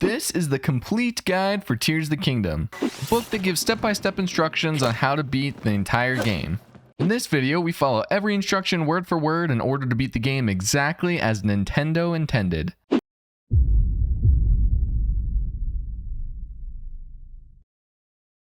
This is the complete guide for Tears of the Kingdom, a book that gives step-by-step instructions on how to beat the entire game. In this video, we follow every instruction word for word in order to beat the game exactly as Nintendo intended.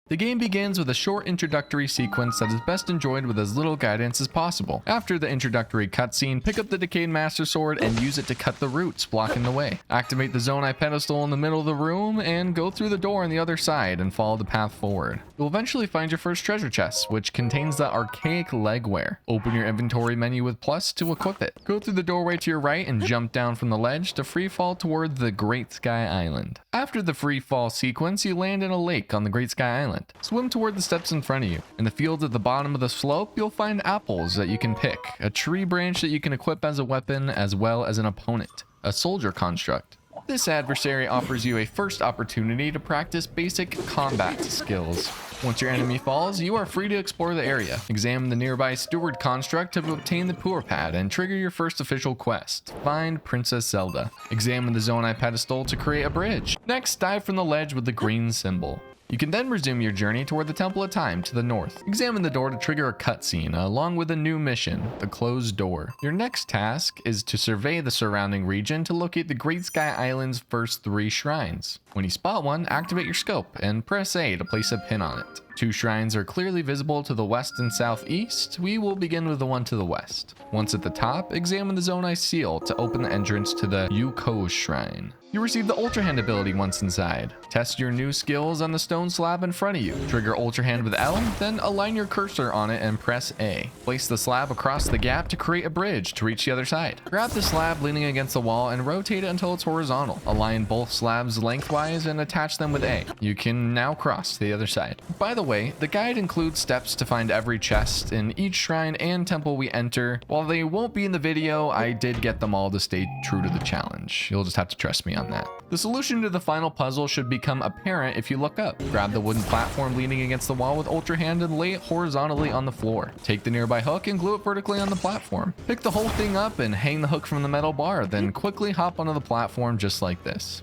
The game begins with a short introductory sequence that is best enjoyed with as little guidance as possible. After the introductory cutscene, pick up the Decayed Master Sword and use it to cut the roots blocking the way. Activate the Zonai pedestal in the middle of the room and go through the door on the other side and follow the path forward. You'll eventually find your first treasure chest, which contains the archaic legwear. Open your inventory menu with plus to equip it. Go through the doorway to your right and jump down from the ledge to free fall toward the Great Sky Island. After the free fall sequence, you land in a lake on the Great Sky Island. Swim toward the steps in front of you. In the fields at the bottom of the slope, you'll find apples that you can pick, a tree branch that you can equip as a weapon, as well as an opponent, a soldier construct. This adversary offers you a first opportunity to practice basic combat skills. Once your enemy falls, you are free to explore the area. Examine the nearby steward construct to obtain the Poor Pad and trigger your first official quest. Find Princess Zelda. Examine the Zonai pedestal to create a bridge. Next, dive from the ledge with the green symbol. You can then resume your journey toward the Temple of Time to the north. Examine the door to trigger a cutscene, along with a new mission, the closed door. Your next task is to survey the surrounding region to locate the Great Sky Island's first 3 shrines. When you spot one, activate your scope and press A to place a pin on it. 2 shrines are clearly visible to the west and southeast. We will begin with the one to the west. Once at the top, examine the Zonai seal to open the entrance to the Yuko shrine. You receive the Ultra Hand ability once inside. Test your new skills on the stone slab in front of you. Trigger Ultra Hand with L, then align your cursor on it and press A. Place the slab across the gap to create a bridge to reach the other side. Grab the slab leaning against the wall and rotate it until it's horizontal. Align both slabs lengthwise and attach them with A. You can now cross to the other side. By the way, the guide includes steps to find every chest in each shrine and temple we enter. While they won't be in the video, I did get them all to stay true to the challenge. You'll just have to trust me on that. The solution to the final puzzle should become apparent if you look up. Grab the wooden platform leaning against the wall with Ultra Hand and lay it horizontally on the floor. Take the nearby hook and glue it vertically on the platform. Pick the whole thing up and hang the hook from the metal bar, then quickly hop onto the platform just like this.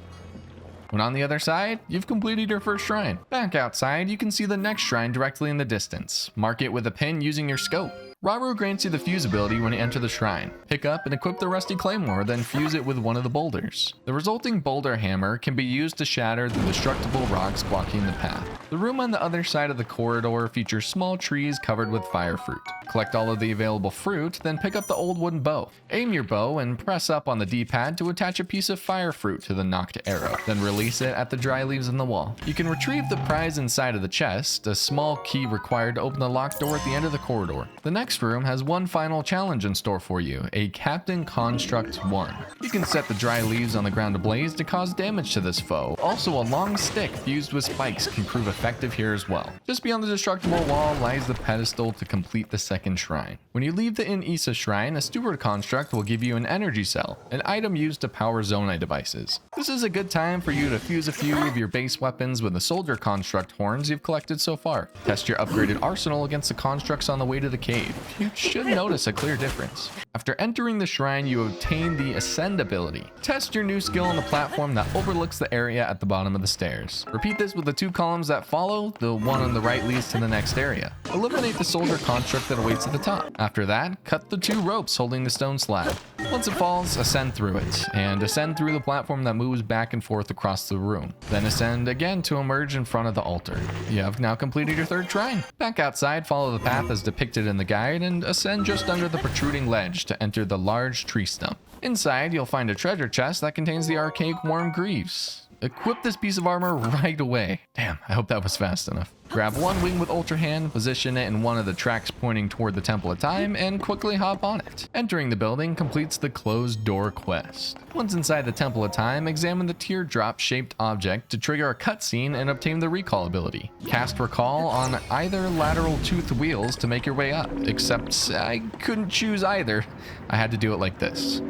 When on the other side, you've completed your first shrine. Back outside, you can see the next shrine directly in the distance. Mark it with a pin using your scope. Rauru grants you the fuse ability when you enter the shrine. Pick up and equip the rusty claymore, then fuse it with one of the boulders. The resulting boulder hammer can be used to shatter the destructible rocks blocking the path. The room on the other side of the corridor features small trees covered with fire fruit. Collect all of the available fruit, then pick up the old wooden bow. Aim your bow and press up on the D-pad to attach a piece of fire fruit to the knocked arrow, then release it at the dry leaves in the wall. You can retrieve the prize inside of the chest, a small key required to open the locked door at the end of the corridor. The next room has one final challenge in store for you, a Captain Construct 1. You can set the dry leaves on the ground ablaze to cause damage to this foe. Also, a long stick fused with spikes can prove effective here as well. Just beyond the destructible wall lies the pedestal to complete the second shrine. When you leave the In-Issa shrine, a steward construct will give you an energy cell, an item used to power Zonai devices. This is a good time for you to fuse a few of your base weapons with the soldier construct horns you've collected so far. Test your upgraded arsenal against the constructs on the way to the cave. You should notice a clear difference. After entering the shrine, you obtain the Ascend ability. Test your new skill on the platform that overlooks the area at the bottom of the stairs. Repeat this with the 2 columns that follow. The one on the right leads to the next area. Eliminate the soldier construct that awaits at the top. After that, cut the 2 ropes holding the stone slab. Once it falls, ascend through it, and ascend through the platform that moves back and forth across the room. Then ascend again to emerge in front of the altar. You have now completed your 3rd shrine. Back outside, follow the path as depicted in the guide, and ascend just under the protruding ledge to enter the large tree stump. Inside, you'll find a treasure chest that contains the archaic Warm Greaves. Equip this piece of armor right away. Damn, I hope that was fast enough. Grab one wing with Ultra Hand, position it in one of the tracks pointing toward the Temple of Time, and quickly hop on it. Entering the building completes the closed door quest. Once inside the Temple of Time, examine the teardrop-shaped object to trigger a cutscene and obtain the recall ability. Cast Recall on either lateral toothed wheels to make your way up, except I couldn't choose either. I had to do it like this.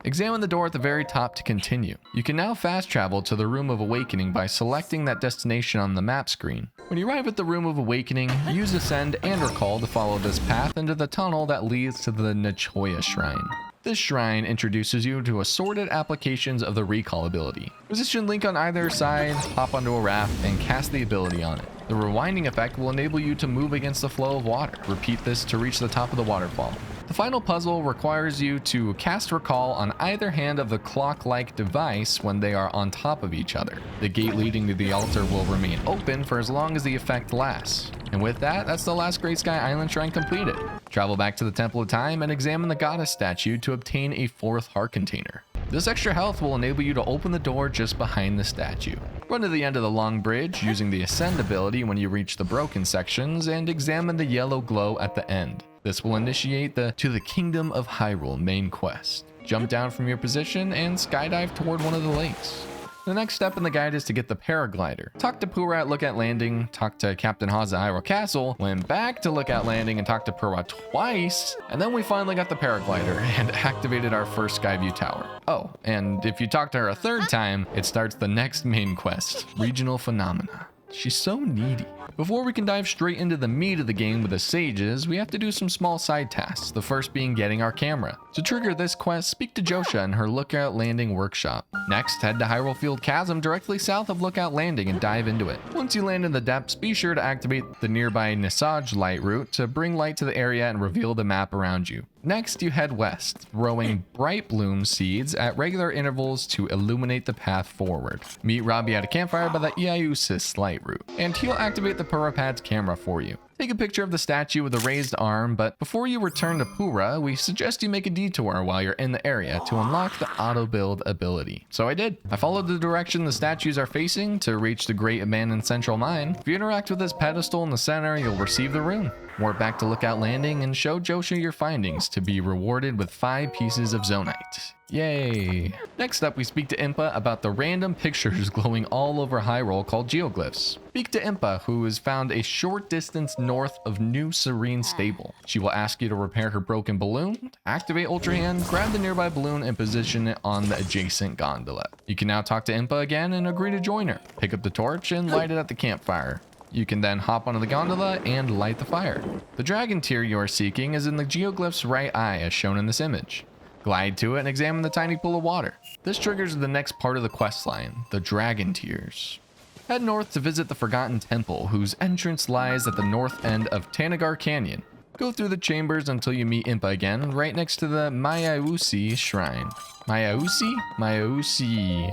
Examine the door at the very top to continue. You can now fast travel to the Room of Awakening by selecting that destination on the map screen. When you arrive at the Room of Awakening, use Ascend and Recall to follow this path into the tunnel that leads to the Nichoya Shrine. This shrine introduces you to assorted applications of the recall ability. Position Link on either side, hop onto a raft, and cast the ability on it. The rewinding effect will enable you to move against the flow of water. Repeat this to reach the top of the waterfall. The final puzzle requires you to cast recall on either hand of the clock-like device when they are on top of each other. The gate leading to the altar will remain open for as long as the effect lasts. And with that, that's the last Great Sky Island shrine completed. Travel back to the Temple of Time and examine the goddess statue to obtain a 4th heart container. This extra health will enable you to open the door just behind the statue. Run to the end of the long bridge using the Ascend ability when you reach the broken sections and examine the yellow glow at the end. This will initiate the To the Kingdom of Hyrule main quest. Jump down from your position and skydive toward one of the lakes. The next step in the guide is to get the paraglider. Talk to Pura at Lookout Landing, talk to Captain Haas at Hyrule Castle, went back to Lookout Landing and talked to Pura twice, and then we finally got the paraglider and activated our first Skyview Tower. Oh, and if you talk to her a 3rd time, it starts the next main quest, Regional Phenomena. She's so needy. Before we can dive straight into the meat of the game with the sages, we have to do some small side tasks, the first being getting our camera. To trigger this quest, speak to Josha in her Lookout Landing workshop. Next, head to Hyrule Field Chasm directly south of Lookout Landing and dive into it. Once you land in the depths, be sure to activate the nearby Nisaj light route to bring light to the area and reveal the map around you. Next, you head west, throwing bright bloom seeds at regular intervals to illuminate the path forward. Meet Robbie at a campfire by the Iausis light route, and he'll activate the Purapad's camera for you. Take a picture of the statue with a raised arm, but before you return to Pura, we suggest you make a detour while you're in the area to unlock the auto-build ability. So I did. I followed the direction the statues are facing to reach the Great Abandoned Central Mine. If you interact with this pedestal in the center, you'll receive the rune. Warp back to Lookout Landing and show Josha your findings to be rewarded with 5 pieces of Zonite. Yay! Next up, we speak to Impa about the random pictures glowing all over Hyrule called Geoglyphs. Speak to Impa, who is found a short distance north of New Serene Stable. She will ask you to repair her broken balloon, activate Ultra Hand, grab the nearby balloon, and position it on the adjacent gondola. You can now talk to Impa again and agree to join her. Pick up the torch and light it at the campfire. You can then hop onto the gondola and light the fire. The dragon tear you are seeking is in the Geoglyph's right eye as shown in this image. Glide to it and examine the tiny pool of water. This triggers the next part of the quest line, the Dragon Tears. Head north to visit the Forgotten Temple, whose entrance lies at the north end of Tanagar Canyon. Go through the chambers until you meet Impa again, right next to the Mayausi Shrine. Mayausi,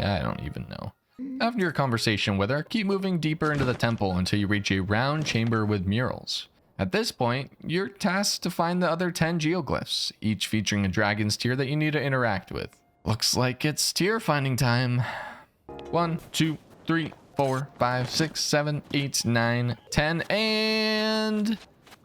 I don't even know. After your conversation with her, keep moving deeper into the temple until you reach a round chamber with murals. At this point, you're tasked to find the other 10 geoglyphs, each featuring a dragon's tear that you need to interact with. Looks like it's tear finding time. 1, 2, 3, 4, 5, 6, 7, 8, 9, 10, and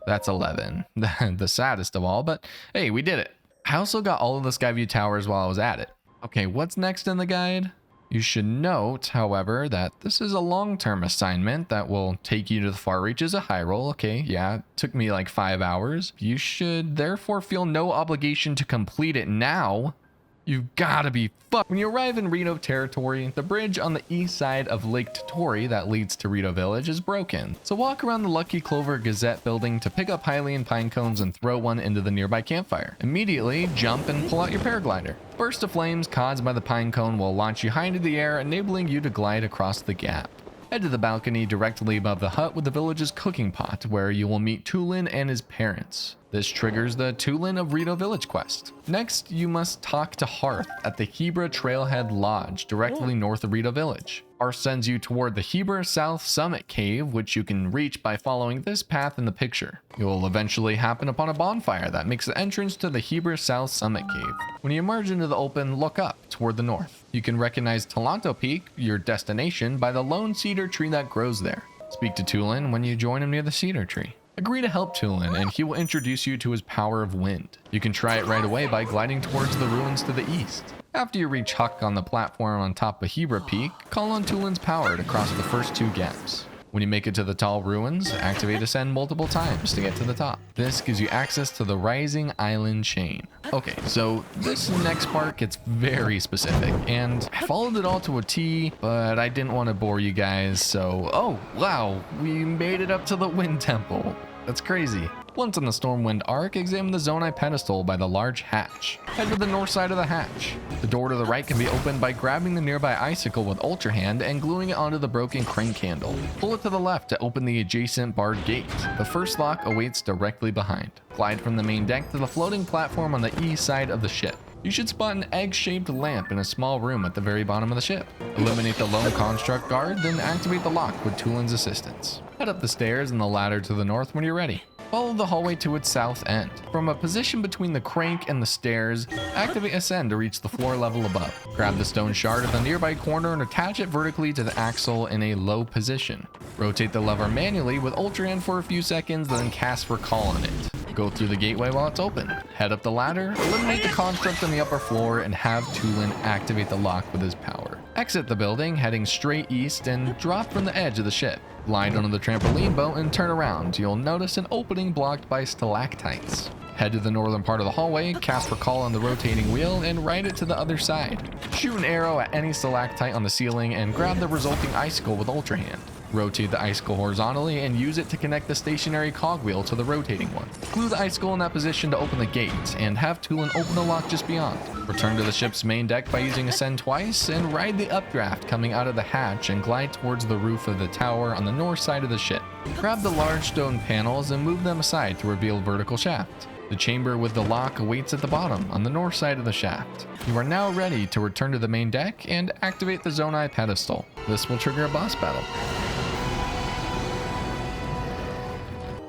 that's 11. The saddest of all, but hey, we did it. I also got all of the Skyview Towers while I was at it. Okay, what's next in the guide? You should note, however, that this is a long-term assignment that will take you to the far reaches of Hyrule. Okay, yeah, it took me like 5 hours. You should therefore feel no obligation to complete it now. You've gotta be fucked. When you arrive in Rito territory, the bridge on the east side of Lake Totori that leads to Rito Village is broken. So walk around the Lucky Clover Gazette building to pick up Hylian pine cones and throw one into the nearby campfire. Immediately, jump and pull out your paraglider. Burst of flames caused by the pine cone will launch you high into the air, enabling you to glide across the gap. Head to the balcony directly above the hut with the village's cooking pot, where you will meet Tulin and his parents. This triggers the Tulin of Rito Village quest. Next, you must talk to Hearth at the Hebra Trailhead Lodge, directly north of Rito Village. Hearth sends you toward the Hebra South Summit Cave, which you can reach by following this path in the picture. You will eventually happen upon a bonfire that makes the entrance to the Hebra South Summit Cave. When you emerge into the open, look up toward the north. You can recognize Talanto Peak, your destination, by the lone cedar tree that grows there. Speak to Tulin when you join him near the cedar tree. Agree to help Tulin, and he will introduce you to his power of wind. You can try it right away by gliding towards the ruins to the east. After you reach Huck on the platform on top of Hebra Peak, call on Tulin's power to cross the first 2 gaps. When you make it to the tall ruins, activate Ascend multiple times to get to the top. This gives you access to the Rising Island chain. Okay, so this next part gets very specific, and I followed it all to a T, but I didn't want to bore you guys, so... Oh, wow, we made it up to the Wind Temple. That's crazy. Once on the Stormwind Arc, examine the Zonai pedestal by the large hatch. Head to the north side of the hatch. The door to the right can be opened by grabbing the nearby icicle with Ultra Hand and gluing it onto the broken crank handle. Pull it to the left to open the adjacent barred gate. The first lock awaits directly behind. Glide from the main deck to the floating platform on the east side of the ship. You should spot an egg-shaped lamp in a small room at the very bottom of the ship. Eliminate the lone construct guard, then activate the lock with Tulin's assistance. Head up the stairs and the ladder to the north when you're ready. Follow the hallway to its south end. From a position between the crank and the stairs, activate Ascend to reach the floor level above. Grab the stone shard at the nearby corner and attach it vertically to the axle in a low position. Rotate the lever manually with Ultra Hand for a few seconds, then cast Recall on it. Go through the gateway while it's open. Head up the ladder, eliminate the construct on the upper floor, and have Tulin activate the lock with his power. Exit the building, heading straight east, and drop from the edge of the ship. Glide onto the trampoline boat and turn around. You'll notice an opening blocked by stalactites. Head to the northern part of the hallway, cast Recall on the rotating wheel, and ride it to the other side. Shoot an arrow at any stalactite on the ceiling and grab the resulting icicle with Ultra Hand. Rotate the icicle horizontally and use it to connect the stationary cogwheel to the rotating one. Glue the icicle in that position to open the gate, and have Tulin open the lock just beyond. Return to the ship's main deck by using Ascend twice, and ride the updraft coming out of the hatch and glide towards the roof of the tower on the north side of the ship. Grab the large stone panels and move them aside to reveal a vertical shaft. The chamber with the lock awaits at the bottom on the north side of the shaft. You are now ready to return to the main deck and activate the Zonai pedestal. This will trigger a boss battle.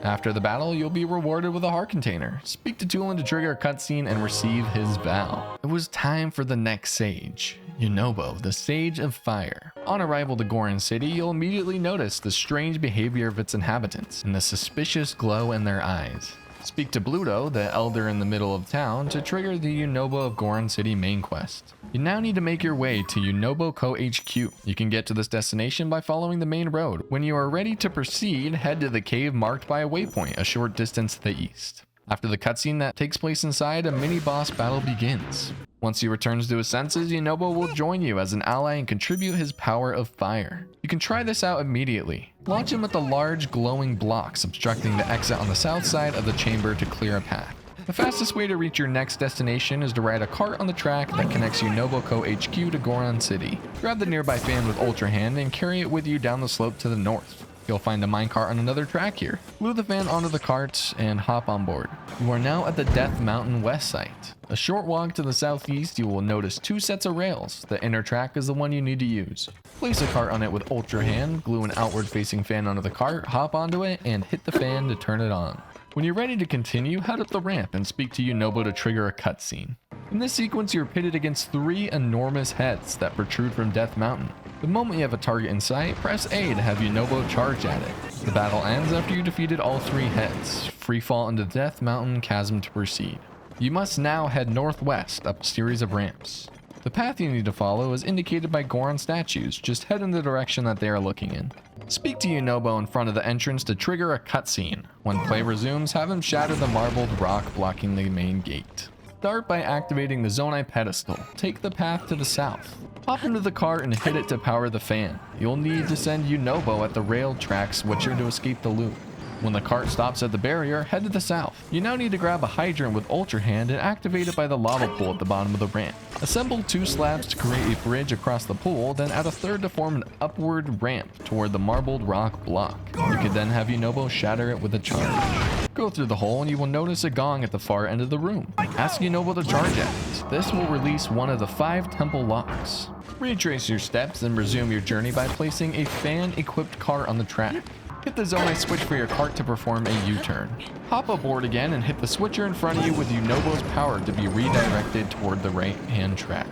After the battle, you'll be rewarded with a heart container. Speak to Tulin to trigger a cutscene and receive his vow. It was time for the next sage, Yunobo, the Sage of Fire. On arrival to Goron City, you'll immediately notice the strange behavior of its inhabitants and the suspicious glow in their eyes. Speak to Bluto, the elder in the middle of town, to trigger the Yunobo of Goron City main quest. You now need to make your way to Yunobo Co HQ. You can get to this destination by following the main road. When you are ready to proceed, head to the cave marked by a waypoint a short distance to the east. After the cutscene that takes place inside, a mini-boss battle begins. Once he returns to his senses, Yunobo will join you as an ally and contribute his power of fire. You can try this out immediately. Launch him with the large glowing blocks obstructing the exit on the south side of the chamber to clear a path. The fastest way to reach your next destination is to ride a cart on the track that connects Yunobo Co HQ to Goron City. Grab the nearby fan with Ultra Hand and carry it with you down the slope to the north. You'll find a minecart on another track here. Glue the fan onto the cart and hop on board. You are now at the Death Mountain West site. A short walk to the southeast, you will notice two sets of rails. The inner track is the one you need to use. Place a cart on it with Ultra Hand, glue an outward facing fan onto the cart, hop onto it, and hit the fan to turn it on. When you're ready to continue, head up the ramp and speak to Yunobo to trigger a cutscene. In this sequence, you're pitted against three enormous heads that protrude from Death Mountain. The moment you have a target in sight, press A to have Yunobo charge at it. The battle ends after you defeated all three heads. Free fall into Death Mountain Chasm to proceed. You must now head northwest up a series of ramps. The path you need to follow is indicated by Goron statues. Just head in the direction that they are looking in. Speak to Yunobo in front of the entrance to trigger a cutscene. When play resumes, have him shatter the marbled rock blocking the main gate. Start by activating the Zonai pedestal. Take the path to the south. Hop into the cart and hit it to power the fan. You'll need to send Yunobo at the rail track switcher to escape the loop. When the cart stops at the barrier, head to the south. You now need to grab a hydrant with Ultra Hand and activate it by the lava pool at the bottom of the ramp. Assemble two slabs to create a bridge across the pool, then add a third to form an upward ramp toward the marbled rock block. You can then have Yunobo shatter it with a charge. Go through the hole and you will notice a gong at the far end of the room. Ask Yunobo to charge at it. This will release one of the 5 temple locks. Retrace your steps and resume your journey by placing a fan-equipped cart on the track. Hit the Zonai switch for your cart to perform a U-turn. Hop aboard again and hit the switcher in front of you with Yunobo's power to be redirected toward the right-hand track.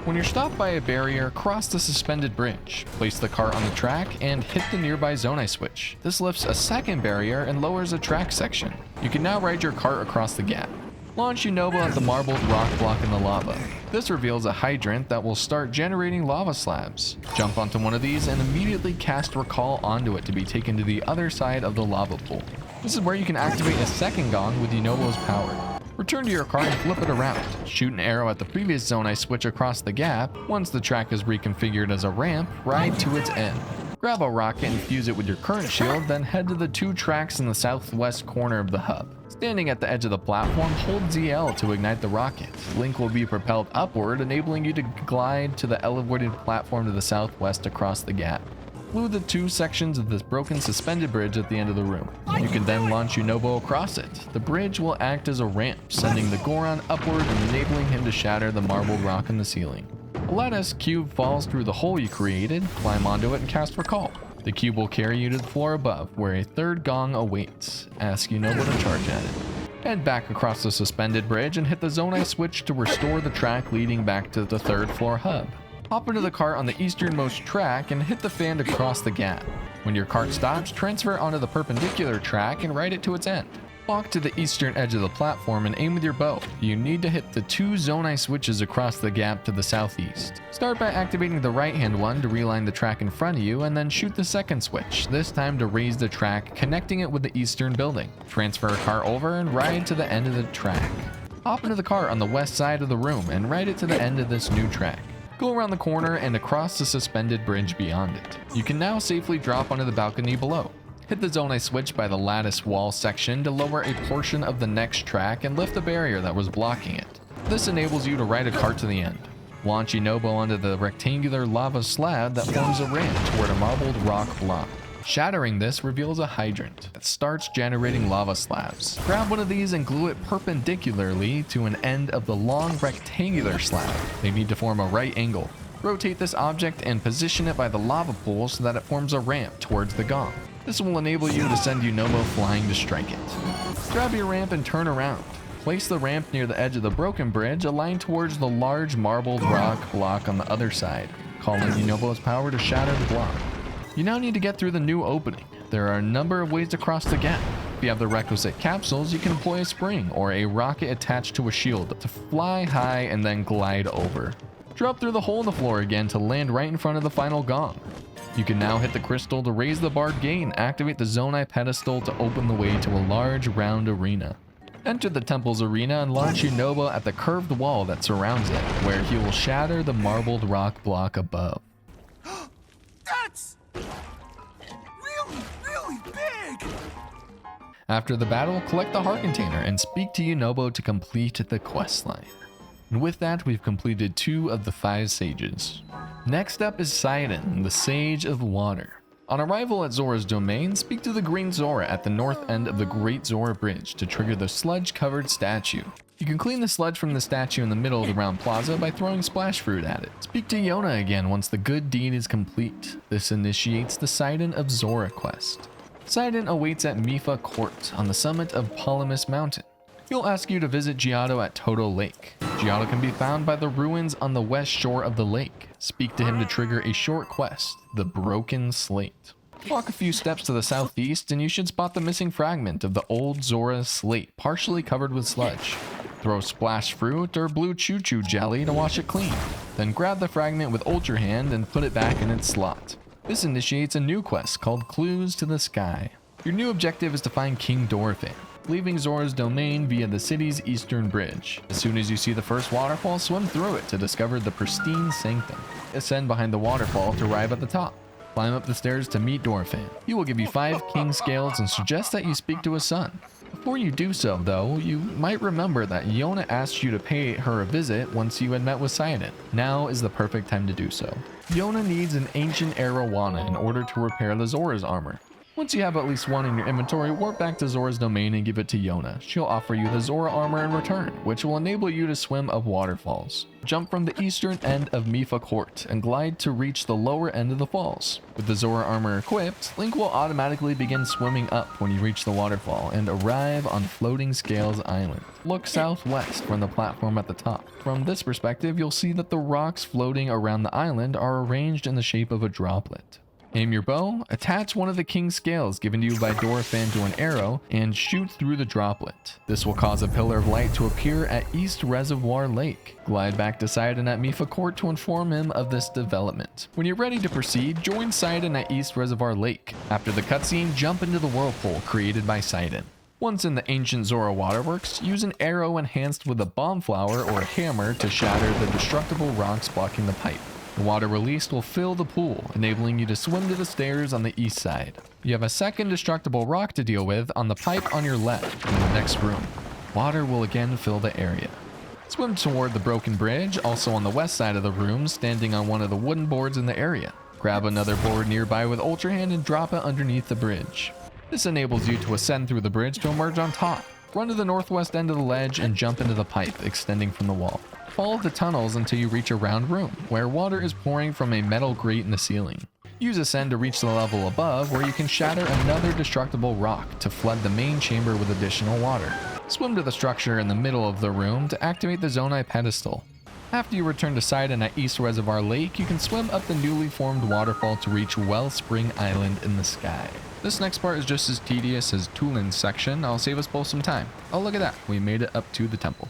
When you're stopped by a barrier, cross the suspended bridge. Place the cart on the track and hit the nearby Zonai switch. This lifts a second barrier and lowers a track section. You can now ride your cart across the gap. Launch Yunobo at the marbled rock block in the lava. This reveals a hydrant that will start generating lava slabs. Jump onto one of these and immediately cast Recall onto it to be taken to the other side of the lava pool. This is where you can activate a second gong with Yunobo's power. Return to your cart and flip it around. Shoot an arrow at the previous Zonai switch across the gap. Once the track is reconfigured as a ramp, ride to its end. Grab a rocket and fuse it with your current shield, then head to the 2 tracks in the southwest corner of the hub. Standing at the edge of the platform, hold ZL to ignite the rocket. Link will be propelled upward, enabling you to glide to the elevated platform to the southwest across the gap. Glue the 2 sections of this broken suspended bridge at the end of the room. You can then launch Yunobo across it. The bridge will act as a ramp, sending the Goron upward and enabling him to shatter the marbled rock in the ceiling. A lattice cube falls through the hole you created, climb onto it and cast Recall. The cube will carry you to the floor above, where a 3rd gong awaits. Ask Yunobo to charge at it. Head back across the suspended bridge and hit the Zonai switch to restore the track leading back to the 3rd floor hub. Hop into the cart on the easternmost track and hit the fan to cross the gap. When your cart stops, transfer onto the perpendicular track and ride it to its end. Walk to the eastern edge of the platform and aim with your bow. You need to hit the 2 Zonai switches across the gap to the southeast. Start by activating the right-hand one to realign the track in front of you, and then shoot the 2nd switch, this time to raise the track, connecting it with the eastern building. Transfer a car over and ride to the end of the track. Hop into the car on the west side of the room and ride it to the end of this new track. Go around the corner and across the suspended bridge beyond it. You can now safely drop onto the balcony below. Hit the Zonai switch by the lattice wall section to lower a portion of the next track and lift the barrier that was blocking it. This enables you to ride a cart to the end. Launch Yunobo onto the rectangular lava slab that forms a ramp toward a marbled rock block. Shattering this reveals a hydrant that starts generating lava slabs. Grab one of these and glue it perpendicularly to an end of the long rectangular slab. They need to form a right angle. Rotate this object and position it by the lava pool so that it forms a ramp towards the gong. This will enable you to send Yunobo flying to strike it. Grab your ramp and turn around. Place the ramp near the edge of the broken bridge, aligned towards the large marbled rock block on the other side, calling Yunobo's power to shatter the block. You now need to get through the new opening. There are a number of ways to cross the gap. If you have the requisite capsules, you can employ a spring or a rocket attached to a shield to fly high and then glide over. Drop through the hole in the floor again to land right in front of the final gong. You can now hit the crystal to raise the barred gate and activate the Zonai pedestal to open the way to a large round arena. Enter the temple's arena and launch Yunobo at the curved wall that surrounds it, where he will shatter the marbled rock block above. That's really big! After the battle, collect the heart container and speak to Yunobo to complete the questline. And with that, we've completed 2 of the 5 sages. Next up is Sidon, the Sage of Water. On arrival at Zora's domain, speak to the Green Zora at the north end of the Great Zora Bridge to trigger the sludge-covered statue. You can clean the sludge from the statue in the middle of the round plaza by throwing splash fruit at it. Speak to Yona again once the good deed is complete. This initiates the Sidon of Zora quest. Sidon awaits at Mifa Court on the summit of Polymus Mountain. He'll ask you to visit Giotto at Toto Lake. Giotto can be found by the ruins on the west shore of the lake. Speak to him to trigger a short quest, the Broken Slate. Walk a few steps to the southeast and you should spot the missing fragment of the old Zora slate, partially covered with sludge. Throw splash fruit or blue choo-choo jelly to wash it clean. Then grab the fragment with Ultra Hand and put it back in its slot. This initiates a new quest called Clues to the Sky. Your new objective is to find King Dorephan, leaving Zora's domain via the city's eastern bridge. As soon as you see the first waterfall, swim through it to discover the pristine sanctum. Ascend behind the waterfall to arrive at the top. Climb up the stairs to meet Dorephan. He will give you 5 king scales and suggest that you speak to his son. Before you do so, though, you might remember that Yona asked you to pay her a visit once you had met with Sidon. Now is the perfect time to do so. Yona needs an ancient arowana in order to repair the Zora's armor. Once you have at least one in your inventory, warp back to Zora's domain and give it to Yona. She'll offer you the Zora armor in return, which will enable you to swim up waterfalls. Jump from the eastern end of Mifa Court and glide to reach the lower end of the falls. With the Zora armor equipped, Link will automatically begin swimming up when you reach the waterfall and arrive on Floating Scales Island. Look southwest from the platform at the top. From this perspective, you'll see that the rocks floating around the island are arranged in the shape of a droplet. Aim your bow, attach one of the king's scales given to you by Dorephan to an arrow, and shoot through the droplet. This will cause a pillar of light to appear at East Reservoir Lake. Glide back to Sidon at Mifa Court to inform him of this development. When you're ready to proceed, join Sidon at East Reservoir Lake. After the cutscene, jump into the whirlpool created by Sidon. Once in the ancient Zora waterworks, use an arrow enhanced with a bomb flower or a hammer to shatter the destructible rocks blocking the pipe. The water released will fill the pool, enabling you to swim to the stairs on the east side. You have a second destructible rock to deal with on the pipe on your left in the next room. Water will again fill the area. Swim toward the broken bridge, also on the west side of the room, standing on one of the wooden boards in the area. Grab another board nearby with Ultra Hand and drop it underneath the bridge. This enables you to ascend through the bridge to emerge on top. Run to the northwest end of the ledge and jump into the pipe extending from the wall. Follow the tunnels until you reach a round room, where water is pouring from a metal grate in the ceiling. Use Ascend to reach the level above, where you can shatter another destructible rock to flood the main chamber with additional water. Swim to the structure in the middle of the room to activate the Zonai pedestal. After you return to Sidon at East Reservoir Lake, you can swim up the newly formed waterfall to reach Wellspring Island in the sky. This next part is just as tedious as Tulin's section. I'll save us both some time. Oh, look at that. We made it up to the temple.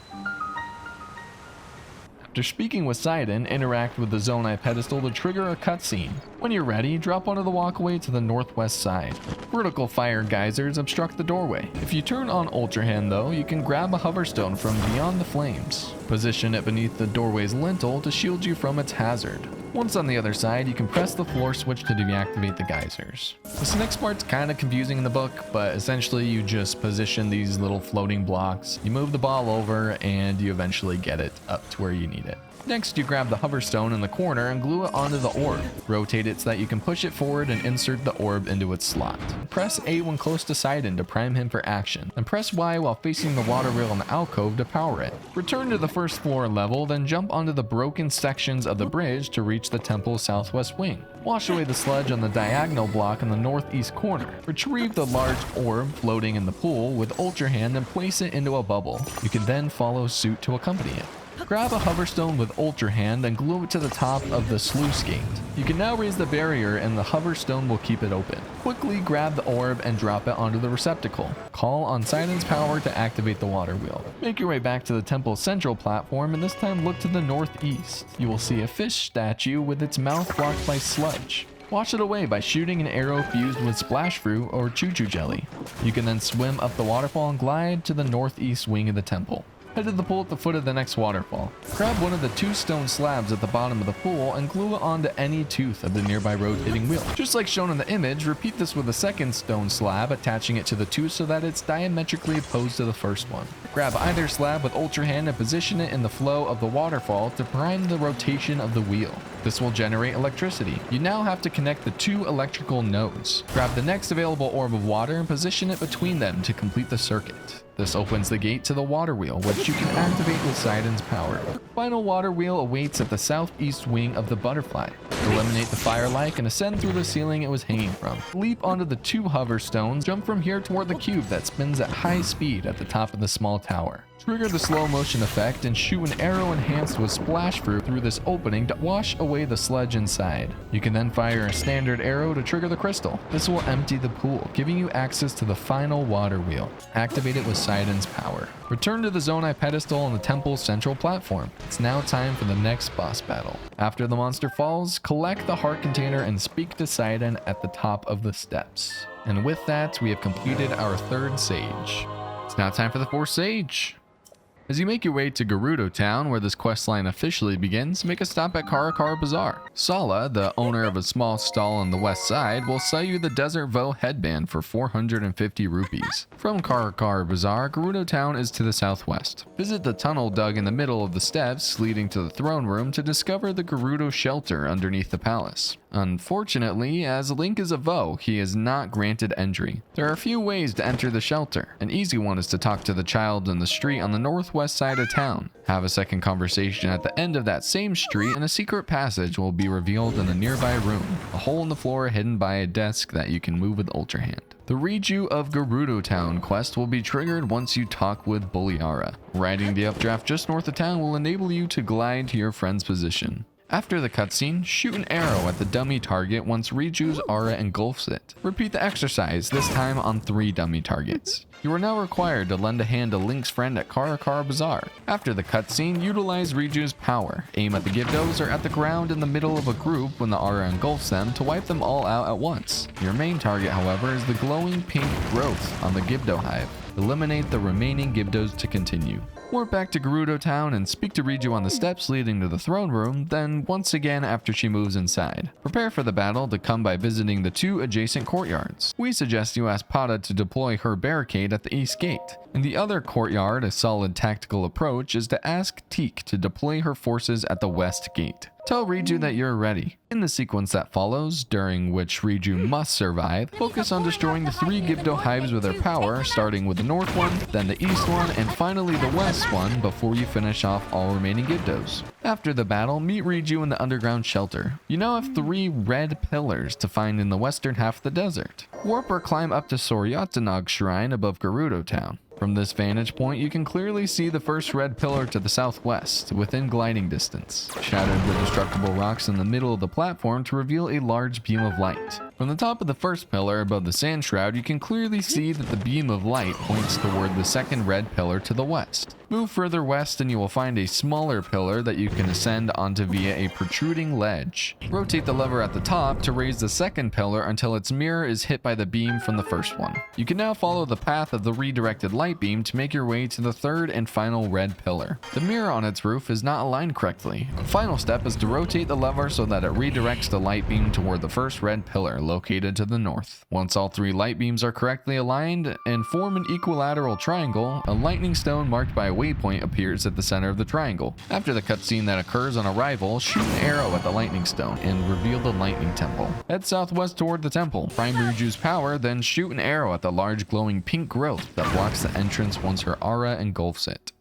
After speaking with Sidon, interact with the Zonai pedestal to trigger a cutscene. When you're ready, drop onto the walkway to the northwest side. Vertical fire geysers obstruct the doorway. If you turn on Ultra Hand though, you can grab a hoverstone from beyond the flames. Position it beneath the doorway's lintel to shield you from its hazard. Once on the other side, you can press the floor switch to deactivate the geysers. This next part's kind of confusing in the book, but essentially you just position these little floating blocks, you move the ball over, and you eventually get it up to where you need it. Next, you grab the hoverstone in the corner and glue it onto the orb. Rotate it so that you can push it forward and insert the orb into its slot. Press A when close to Sidon to prime him for action, and press Y while facing the water wheel in the alcove to power it. Return to the first floor level, then jump onto the broken sections of the bridge to reach the temple's southwest wing. Wash away the sludge on the diagonal block in the northeast corner. Retrieve the large orb floating in the pool with Ultra Hand and place it into a bubble. You can then follow suit to accompany it. Grab a hoverstone with Ultra Hand and glue it to the top of the sluice gate. You can now raise the barrier and the hoverstone will keep it open. Quickly grab the orb and drop it onto the receptacle. Call on Sidon's power to activate the water wheel. Make your way back to the temple's central platform and this time look to the northeast. You will see a fish statue with its mouth blocked by sludge. Wash it away by shooting an arrow fused with splash fruit or choo-choo jelly. You can then swim up the waterfall and glide to the northeast wing of the temple. Head to the pool at the foot of the next waterfall. Grab one of the 2 stone slabs at the bottom of the pool and glue it onto any tooth of the nearby rotating wheel. Just like shown in the image, repeat this with a second stone slab, attaching it to the tooth so that it's diametrically opposed to the first one. Grab either slab with Ultra Hand and position it in the flow of the waterfall to prime the rotation of the wheel. This will generate electricity. You now have to connect the 2 electrical nodes. Grab the next available orb of water and position it between them to complete the circuit. This opens the gate to the water wheel, which you can activate with Sidon's power. Final water wheel awaits at the southeast wing of the butterfly. Eliminate the fire-like and ascend through the ceiling it was hanging from. Leap onto the 2 hover stones, jump from here toward the cube that spins at high speed at the top of the small tower. Trigger the slow motion effect and shoot an arrow enhanced with splash fruit through this opening to wash away the sludge inside. You can then fire a standard arrow to trigger the crystal. This will empty the pool, giving you access to the final water wheel. Activate it with Sidon's power. Return to the Zonai pedestal on the temple's central platform. It's now time for the next boss battle. After the monster falls, collect the heart container and speak to Sidon at the top of the steps. And with that, we have completed our 3rd sage. It's now time for the 4th sage. As you make your way to Gerudo Town, where this questline officially begins, make a stop at Karakar Bazaar. Sala, the owner of a small stall on the west side, will sell you the Desert Vo headband for 450 rupees. From Karakar Bazaar, Gerudo Town is to the southwest. Visit the tunnel dug in the middle of the steps leading to the throne room to discover the Gerudo shelter underneath the palace. Unfortunately, as Link is a Vo, he is not granted entry. There are a few ways to enter the shelter. An easy one is to talk to the child in the street on the northwest side of town. Have a second conversation at the end of that same street, and a secret passage will be revealed in a nearby room, a hole in the floor hidden by a desk that you can move with Ultra Hand. The Read You of Gerudo Town quest will be triggered once you talk with Buliara. Riding the updraft just north of town will enable you to glide to your friend's position. After the cutscene, shoot an arrow at the dummy target once Riju's aura engulfs it. Repeat the exercise, this time on 3 dummy targets. You are now required to lend a hand to Link's friend at Karakar Bazaar. After the cutscene, utilize Riju's power. Aim at the Gibdos or at the ground in the middle of a group when the aura engulfs them to wipe them all out at once. Your main target, however, is the glowing pink growth on the Gibdo hive. Eliminate the remaining Gibdos to continue. Warp back to Gerudo Town and speak to Riju on the steps leading to the throne room, then once again after she moves inside. Prepare for the battle to come by visiting the 2 adjacent courtyards. We suggest you ask Pada to deploy her barricade at the east gate. In the other courtyard, a solid tactical approach is to ask Teak to deploy her forces at the west gate. Tell Riju that you're ready. In the sequence that follows, during which Riju must survive, focus on destroying the 3 Gibdo hives with their power, starting with the north one, then the east one, and finally the west one before you finish off all remaining Gibdos. After the battle, meet Riju in the underground shelter. You now have 3 red pillars to find in the western half of the desert. Warp or climb up to Soryatanag Shrine above Gerudo Town. From this vantage point, you can clearly see the first red pillar to the southwest, within gliding distance. Shatter the destructible rocks in the middle of the platform to reveal a large beam of light. From the top of the first pillar above the sand shroud, you can clearly see that the beam of light points toward the second red pillar to the west. Move further west and you will find a smaller pillar that you can ascend onto via a protruding ledge. Rotate the lever at the top to raise the second pillar until its mirror is hit by the beam from the first one. You can now follow the path of the redirected light beam to make your way to the third and final red pillar. The mirror on its roof is not aligned correctly. The final step is to rotate the lever so that it redirects the light beam toward the first red pillar located to the north. Once all 3 light beams are correctly aligned and form an equilateral triangle, a lightning stone marked by a waypoint appears at the center of the triangle. After the cutscene that occurs on arrival, shoot an arrow at the lightning stone and reveal the lightning temple. Head southwest toward the temple. Prime Riju's power, then shoot an arrow at the large glowing pink growth that blocks the entrance once her aura engulfs it.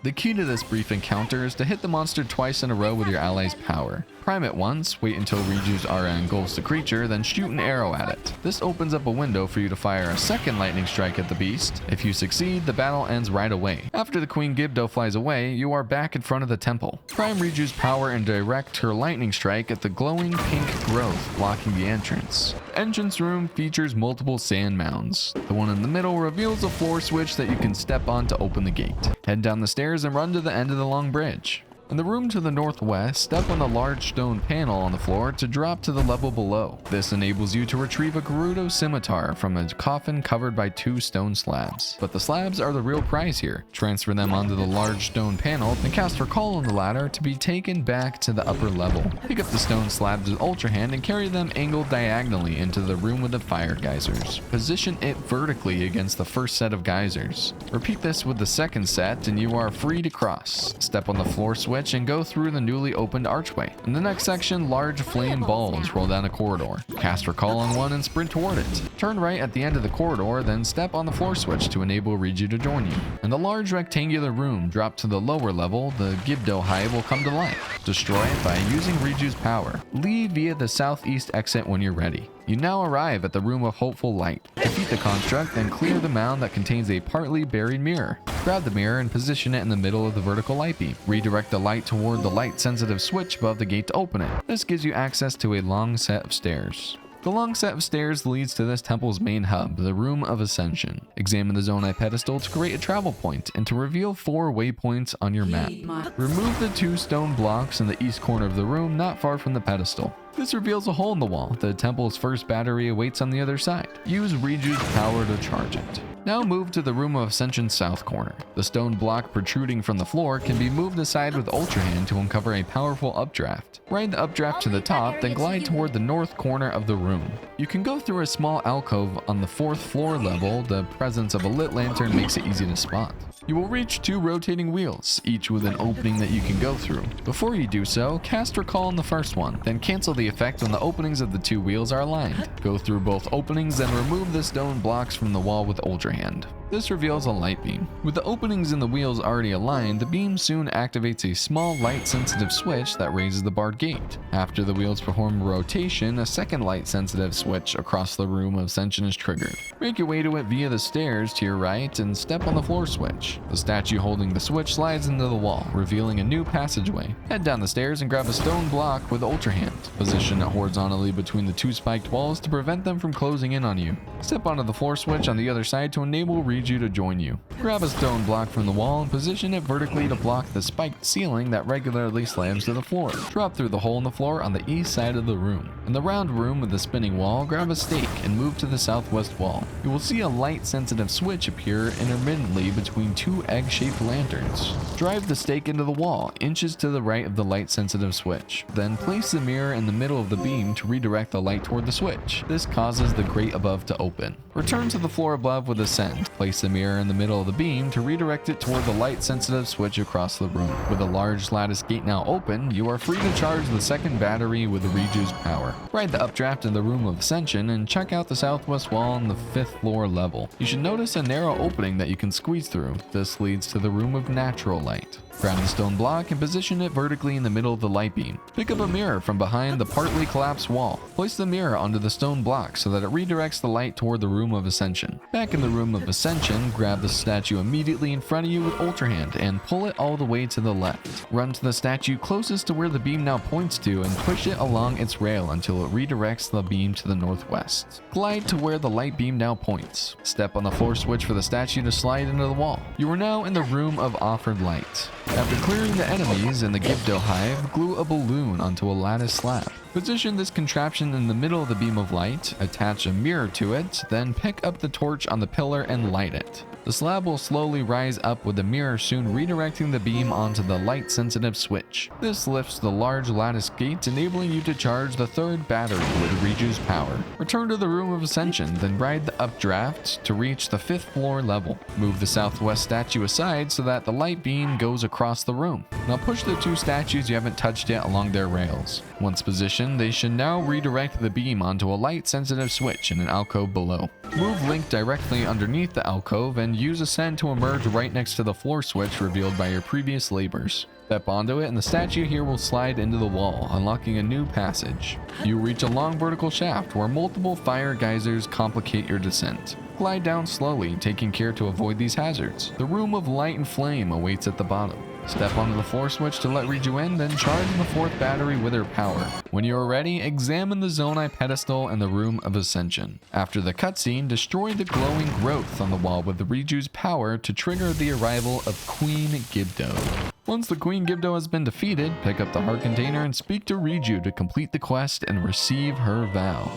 The key to this brief encounter is to hit the monster twice in a row with your ally's power. Prime it once, wait until Riju's aura engulfs the creature, then shoot an arrow at it. This opens up a window for you to fire a second lightning strike at the beast. If you succeed, the battle ends right away. After the Queen Gibdo flies away, you are back in front of the temple. Prime Riju's power and direct her lightning strike at the glowing pink growth blocking the entrance. The entrance room features multiple sand mounds. The one in the middle reveals a floor switch that you can step on to open the gate. Head down the stairs and run to the end of the long bridge. In the room to the northwest, step on the large stone panel on the floor to drop to the level below. This enables you to retrieve a Gerudo scimitar from a coffin covered by 2 stone slabs. But the slabs are the real prize here. Transfer them onto the large stone panel and cast Recall on the ladder to be taken back to the upper level. Pick up the stone slabs with Ultra Hand and carry them angled diagonally into the room with the fire geysers. Position it vertically against the first set of geysers. Repeat this with the second set and you are free to cross. Step on the floor switch and go through the newly opened archway. In the next section, large flame balls roll down a corridor. Cast Recall on one and sprint toward it. Turn right at the end of the corridor, then step on the floor switch to enable Riju to join you. In the large rectangular room, drop to the lower level, the Gibdo hive will come to life. Destroy it by using Riju's power. Leave via the southeast exit when you're ready. You now arrive at the Room of Hopeful Light. Defeat the construct, then clear the mound that contains a partly buried mirror. Grab the mirror and position it in the middle of the vertical light beam. Redirect the light toward the light-sensitive switch above the gate to open it. This gives you access to a long set of stairs. The long set of stairs leads to this temple's main hub, the Room of Ascension. Examine the Zonai pedestal to create a travel point and to reveal 4 waypoints on your map. Remove the 2 stone blocks in the east corner of the room not far from the pedestal. This reveals a hole in the wall. The temple's first battery awaits on the other side. Use Riju's power to charge it. Now move to the Room of Ascension's south corner. The stone block protruding from the floor can be moved aside with Ultra Hand to uncover a powerful updraft. Ride the updraft to the top, then glide toward the north corner of the room. You can go through a small alcove on the 4th floor level. The presence of a lit lantern makes it easy to spot. You will reach 2 rotating wheels, each with an opening that you can go through. Before you do so, cast Recall on the first one, then cancel the effect when the openings of the 2 wheels are aligned. Go through both openings, then remove the stone blocks from the wall with Ultra Hand. This reveals a light beam. With the openings in the wheels already aligned, the beam soon activates a small light-sensitive switch that raises the barred gate. After the wheels perform rotation, a second light-sensitive switch across the Room of Ascension is triggered. Make your way to it via the stairs to your right and step on the floor switch. The statue holding the switch slides into the wall, revealing a new passageway. Head down the stairs and grab a stone block with Ultra Hand. Position it horizontally between the 2 spiked walls to prevent them from closing in on you. Step onto the floor switch on the other side to enable Riju to join you. Grab a stone block from the wall and position it vertically to block the spiked ceiling that regularly slams to the floor. Drop through the hole in the floor on the east side of the room. In the round room with the spinning wall, grab a stake and move to the southwest wall. You will see a light-sensitive switch appear intermittently between two egg-shaped lanterns. Drive the stake into the wall, inches to the right of the light-sensitive switch. Then place the mirror in the middle of the beam to redirect the light toward the switch. This causes the grate above to open. Return to the floor above with Ascend. Place the mirror in the middle of the beam to redirect it toward the light-sensitive switch across the room. With a large lattice gate now open, you are free to charge the second battery with Riju's power. Ride the updraft in the room of Ascension and check out the southwest wall on the 5th floor level. You should notice a narrow opening that you can squeeze through. This leads to the room of natural light. Grab the stone block and position it vertically in the middle of the light beam. Pick up a mirror from behind the partly collapsed wall. Place the mirror onto the stone block so that it redirects the light toward the room of Ascension. Back in the room of Ascension, grab the statue immediately in front of you with Ultra Hand and pull it all the way to the left. Run to the statue closest to where the beam now points to and push it along its rail until it redirects the beam to the northwest. Glide to where the light beam now points. Step on the floor switch for the statue to slide into the wall. You are now in the room of Offered Light. After clearing the enemies in the Gibdo hive, glue a balloon onto a lattice slab. Position this contraption in the middle of the beam of light, attach a mirror to it, then pick up the torch on the pillar and light it. The slab will slowly rise up with the mirror soon redirecting the beam onto the light-sensitive switch. This lifts the large lattice gate, enabling you to charge the third battery with Riju's power. Return to the room of Ascension, then ride the updraft to reach the 5th floor level. Move the southwest statue aside so that the light beam goes across the room. Now push the two statues you haven't touched yet along their rails. Once positioned, they should now redirect the beam onto a light-sensitive switch in an alcove below. Move Link directly underneath the alcove and use Ascend to emerge right next to the floor switch revealed by your previous labors. Step onto it and the statue here will slide into the wall, unlocking a new passage. You reach a long vertical shaft where multiple fire geysers complicate your descent. Glide down slowly, taking care to avoid these hazards. The room of light and flame awaits at the bottom. Step onto the floor switch to let Riju in, then charge the 4th battery with her power. When you are ready, examine the Zonai pedestal and the room of Ascension. After the cutscene, destroy the glowing growth on the wall with Riju's power to trigger the arrival of Queen Gibdo. Once the Queen Gibdo has been defeated, pick up the heart container and speak to Riju to complete the quest and receive her vow.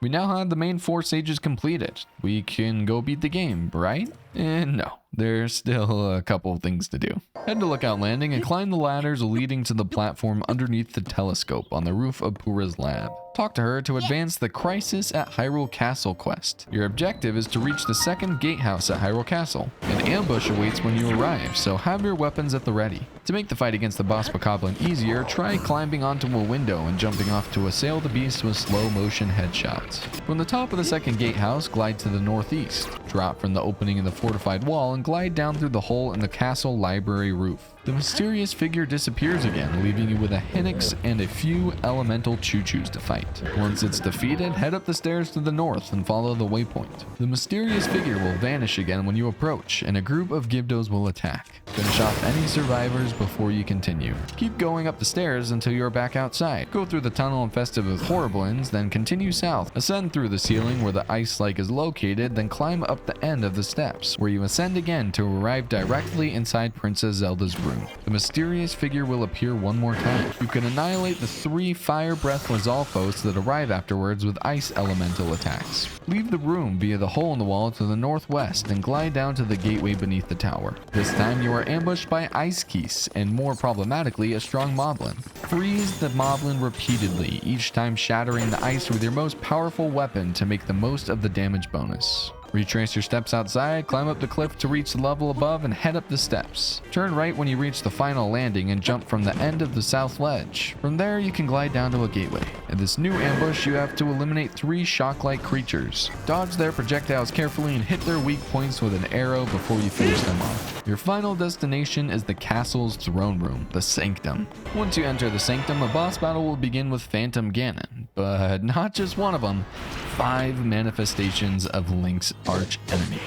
We now have the main 4 stages completed. We can go beat the game, right? No, there's still a couple of things to do. Head to Lookout Landing and climb the ladders leading to the platform underneath the telescope on the roof of Pura's lab. Talk to her to advance the Crisis at Hyrule Castle quest. Your objective is to reach the second gatehouse at Hyrule Castle. An ambush awaits when you arrive, so have your weapons at the ready. To make the fight against the boss Bokoblin easier, try climbing onto a window and jumping off to assail the beast with slow motion headshots. From the top of the second gatehouse, glide to the northeast. Drop from the opening in the fortified wall and glide down through the hole in the castle library roof. The mysterious figure disappears again, leaving you with a Hinox and a few elemental choo-choos to fight. Once it's defeated, head up the stairs to the north and follow the waypoint. The mysterious figure will vanish again when you approach, and a group of Gibdos will attack. Finish off any survivors before you continue. Keep going up the stairs until you are back outside. Go through the tunnel infested with Horriblins, then continue south. Ascend through the ceiling where the ice lake is located, then climb up the end of the steps, where you ascend again to arrive directly inside Princess Zelda's room. The mysterious figure will appear one more time. You can annihilate the 3 Fire Breath Lizalfos that arrive afterwards with ice elemental attacks. Leave the room via the hole in the wall to the northwest and glide down to the gateway beneath the tower. This time you are ambushed by Ice Keese and, more problematically, a strong moblin. Freeze the moblin repeatedly, each time shattering the ice with your most powerful weapon to make the most of the damage bonus. Retrace your steps outside, climb up the cliff to reach the level above, and head up the steps. Turn right when you reach the final landing and jump from the end of the south ledge. From there, you can glide down to a gateway. In this new ambush, you have to eliminate 3 shock-like creatures. Dodge their projectiles carefully and hit their weak points with an arrow before you finish them off. Your final destination is the castle's throne room, the Sanctum. Once you enter the Sanctum, a boss battle will begin with Phantom Ganon, but not just one of them. 5 manifestations of Link's arch enemy.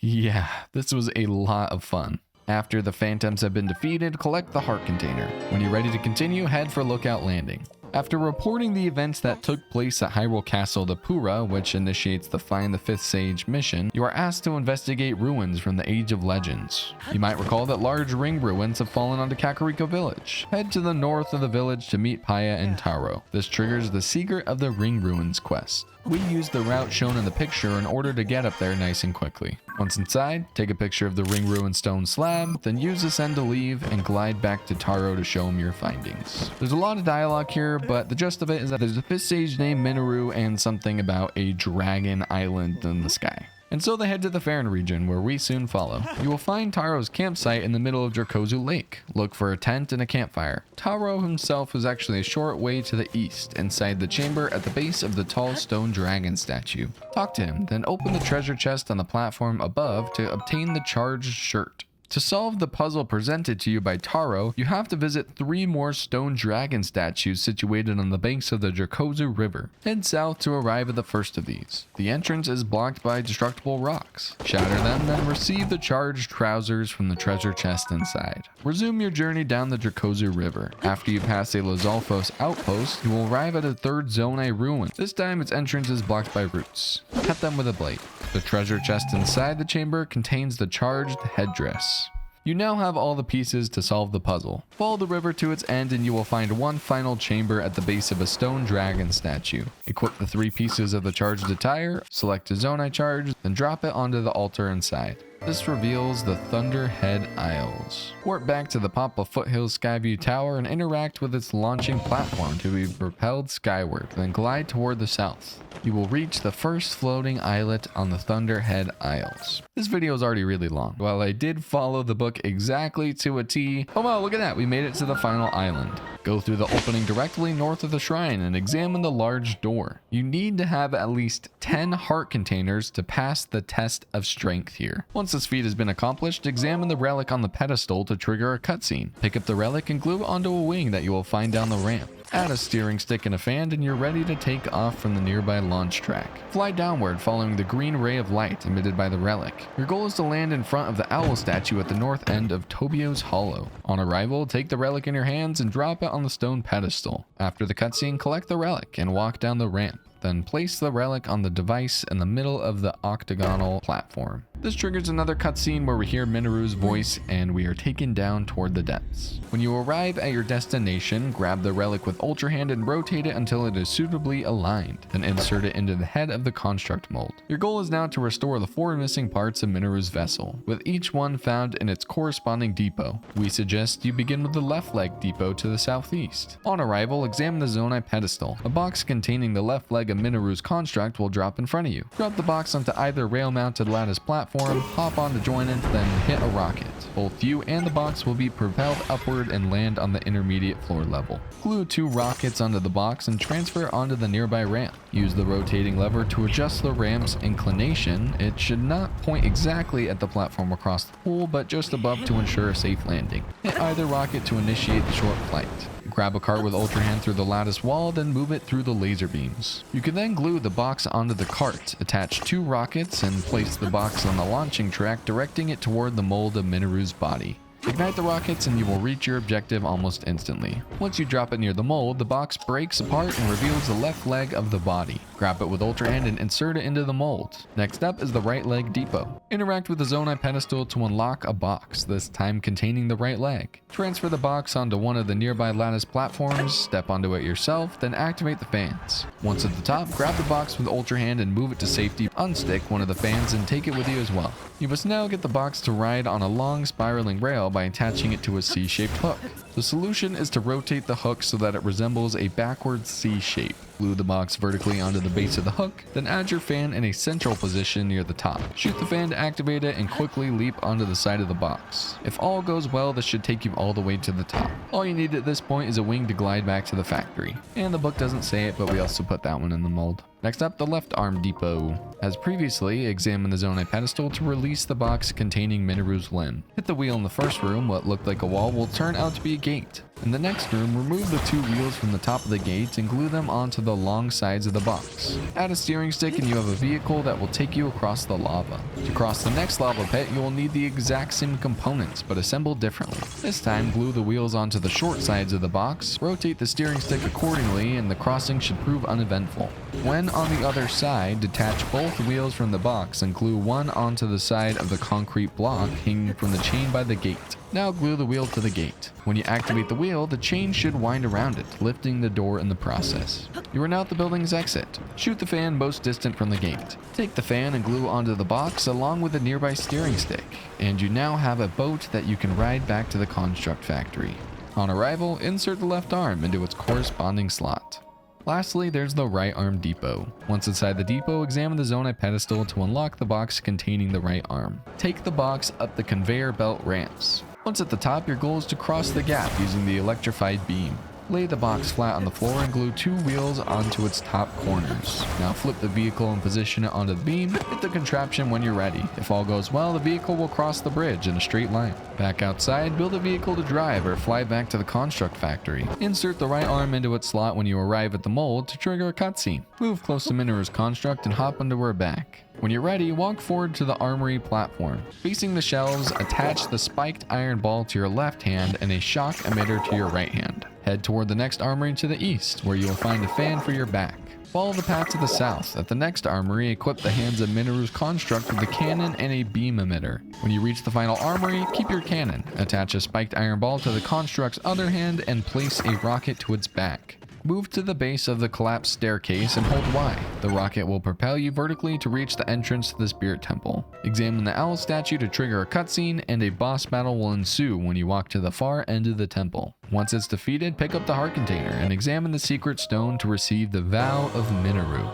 Yeah, this was a lot of fun. After the phantoms have been defeated, collect the heart container. When you're ready to continue, head for Lookout Landing. After reporting the events that took place at Hyrule Castle to Pura, which initiates the Find the Fifth Sage mission, you are asked to investigate ruins from the Age of Legends. You might recall that large ring ruins have fallen onto Kakariko Village. Head to the north of the village to meet Paya and Taro. This triggers the Secret of the Ring Ruins quest. We use the route shown in the picture in order to get up there nice and quickly. Once inside, take a picture of the ring ruin stone slab, then use this end to leave and glide back to Taro to show him your findings. There's a lot of dialogue here, but the gist of it is that there's a fifth sage named Minoru and something about a dragon island in the sky. And so they head to the Farron region, where we soon follow. You will find Taro's campsite in the middle of Dracozu Lake. Look for a tent and a campfire. Taro himself is actually a short way to the east, inside the chamber at the base of the tall stone dragon statue. Talk to him, then open the treasure chest on the platform above to obtain the charged shirt. To solve the puzzle presented to you by Taro, you have to visit 3 more stone dragon statues situated on the banks of the Dracozu River. Head south to arrive at the first of these. The entrance is blocked by destructible rocks. Shatter them, then receive the charged trousers from the treasure chest inside. Resume your journey down the Dracozu River. After you pass a Lozalfos outpost, you will arrive at a third Zonai ruin. This time its entrance is blocked by roots. Cut them with a blade. The treasure chest inside the chamber contains the charged headdress. You now have all the pieces to solve the puzzle. Follow the river to its end and you will find one final chamber at the base of a stone dragon statue. Equip the 3 pieces of the charged attire, select a Zonai charge, then drop it onto the altar inside. This reveals the Thunderhead Isles. Warp back to the Papa Foothills Skyview Tower and interact with its launching platform to be propelled skyward, then glide toward the south. You will reach the first floating islet on the Thunderhead Isles. This video is already really long. While I did follow the book exactly to a T, oh wow, look at that, we made it to the final island. Go through the opening directly north of the shrine and examine the large door. You need to have at least 10 heart containers to pass the test of strength here. Once this feat has been accomplished, examine the relic on the pedestal to trigger a cutscene. Pick up the relic and glue it onto a wing that you will find down the ramp. Add a steering stick and a fan and you're ready to take off from the nearby launch track. Fly downward following the green ray of light emitted by the relic. Your goal is to land in front of the owl statue at the north end of Tobio's Hollow. On arrival, take the relic in your hands and drop it on the stone pedestal. After the cutscene, collect the relic and walk down the ramp. Then place the relic on the device in the middle of the octagonal platform. This triggers another cutscene where we hear Minoru's voice and we are taken down toward the depths. When you arrive at your destination, grab the relic with Ultra Hand and rotate it until it is suitably aligned, then insert it into the head of the construct mold. Your goal is now to restore the 4 missing parts of Minoru's vessel, with each one found in its corresponding depot. We suggest you begin with the left leg depot to the southeast. On arrival, examine the Zonai pedestal. A box containing the left leg of Minoru's construct will drop in front of you. Drop the box onto either rail-mounted lattice platform, hop on to join it, then hit a rocket. Both you and the box will be propelled upward and land on the intermediate floor level. Glue 2 rockets onto the box and transfer onto the nearby ramp. Use the rotating lever to adjust the ramp's inclination. It should not point exactly at the platform across the pool, but just above to ensure a safe landing. Hit either rocket to initiate the short flight. Grab a cart with Ultra Hand through the lattice wall, then move it through the laser beams. You can then glue the box onto the cart, attach 2 rockets, and place the box on the launching track, directing it toward the mold of Minoru's body. Ignite the rockets and you will reach your objective almost instantly. Once you drop it near the mold, the box breaks apart and reveals the left leg of the body. Grab it with Ultra Hand and insert it into the mold. Next up is the right leg depot. Interact with the Zonai pedestal to unlock a box, this time containing the right leg. Transfer the box onto one of the nearby lattice platforms, step onto it yourself, then activate the fans. Once at the top, grab the box with Ultra Hand and move it to safety. Unstick one of the fans and take it with you as well. You must now get the box to ride on a long spiraling rail by attaching it to a C-shaped hook. The solution is to rotate the hook so that it resembles a backwards C shape. Glue the box vertically onto the base of the hook, then add your fan in a central position near the top. Shoot the fan to activate it and quickly leap onto the side of the box. If all goes well, this should take you all the way to the top. All you need at this point is a wing to glide back to the factory. And the book doesn't say it, but we also put that one in the mold. Next up, the left arm depot. As previously, examine the Zonai pedestal to release the box containing Mineru's limb. Hit the wheel in the first room, what looked like a wall will turn out to be a gate. In the next room, remove the 2 wheels from the top of the gate and glue them onto the long sides of the box. Add a steering stick and you have a vehicle that will take you across the lava. To cross the next lava pit, you will need the exact same components, but assembled differently. This time, glue the wheels onto the short sides of the box, rotate the steering stick accordingly, and the crossing should prove uneventful. When on the other side, detach both wheels from the box and glue one onto the side of the concrete block hanging from the chain by the gate. Now glue the wheel to the gate. When you activate the wheel, the chain should wind around it, lifting the door in the process. You are now at the building's exit. Shoot the fan most distant from the gate. Take the fan and glue onto the box along with the nearby steering stick, and you now have a boat that you can ride back to the construct factory. On arrival, insert the left arm into its corresponding slot. Lastly, there's the right arm depot. Once inside the depot, examine the Zonai pedestal to unlock the box containing the right arm. Take the box up the conveyor belt ramps. Once at the top, your goal is to cross the gap using the electrified beam. Lay the box flat on the floor and glue 2 wheels onto its top corners. Now flip the vehicle and position it onto the beam. Hit the contraption when you're ready. If all goes well, the vehicle will cross the bridge in a straight line. Back outside, build a vehicle to drive or fly back to the construct factory. Insert the right arm into its slot when you arrive at the mold to trigger a cutscene. Move close to Mineru's construct and hop onto her back. When you're ready, walk forward to the armory platform. Facing the shelves, attach the spiked iron ball to your left hand and a shock emitter to your right hand. Head toward the next armory to the east, where you will find a fan for your back. Follow the path to the south. At the next armory, equip the hands of Mineru's construct with a cannon and a beam emitter. When you reach the final armory, keep your cannon. Attach a spiked iron ball to the construct's other hand and place a rocket to its back. Move to the base of the collapsed staircase and hold Y. The rocket will propel you vertically to reach the entrance to the spirit temple. Examine the owl statue to trigger a cutscene, and a boss battle will ensue when you walk to the far end of the temple. Once it's defeated, pick up the heart container and examine the secret stone to receive the vow of Mineru.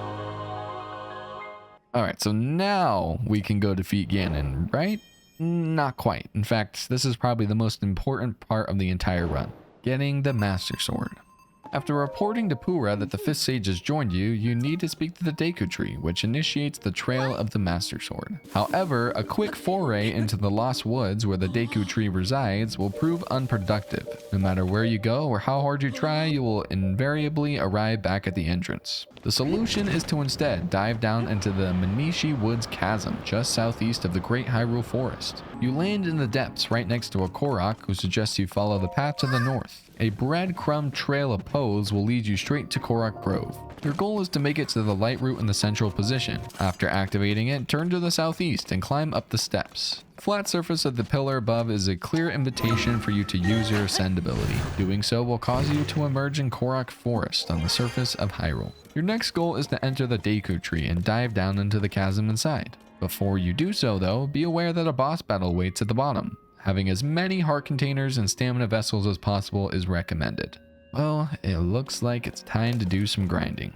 Alright, so now we can go defeat Ganon, right? Not quite. In fact, this is probably the most important part of the entire run. Getting the Master Sword. After reporting to Pura that the 5th sage has joined you, you need to speak to the Deku Tree, which initiates the Trail of the Master Sword. However, a quick foray into the Lost Woods where the Deku Tree resides will prove unproductive. No matter where you go or how hard you try, you will invariably arrive back at the entrance. The solution is to instead dive down into the Manishi Woods Chasm, just southeast of the Great Hyrule Forest. You land in the depths right next to a Korok who suggests you follow the path to the north. A breadcrumb trail of pose will lead you straight to Korok Grove. Your goal is to make it to the light route in the central position. After activating it, turn to the southeast and climb up the steps. The flat surface of the pillar above is a clear invitation for you to use your ascend ability. Doing so will cause you to emerge in Korok Forest on the surface of Hyrule. Your next goal is to enter the Deku Tree and dive down into the chasm inside. Before you do so though, be aware that a boss battle waits at the bottom. Having as many heart containers and stamina vessels as possible is recommended. Well, it looks like it's time to do some grinding.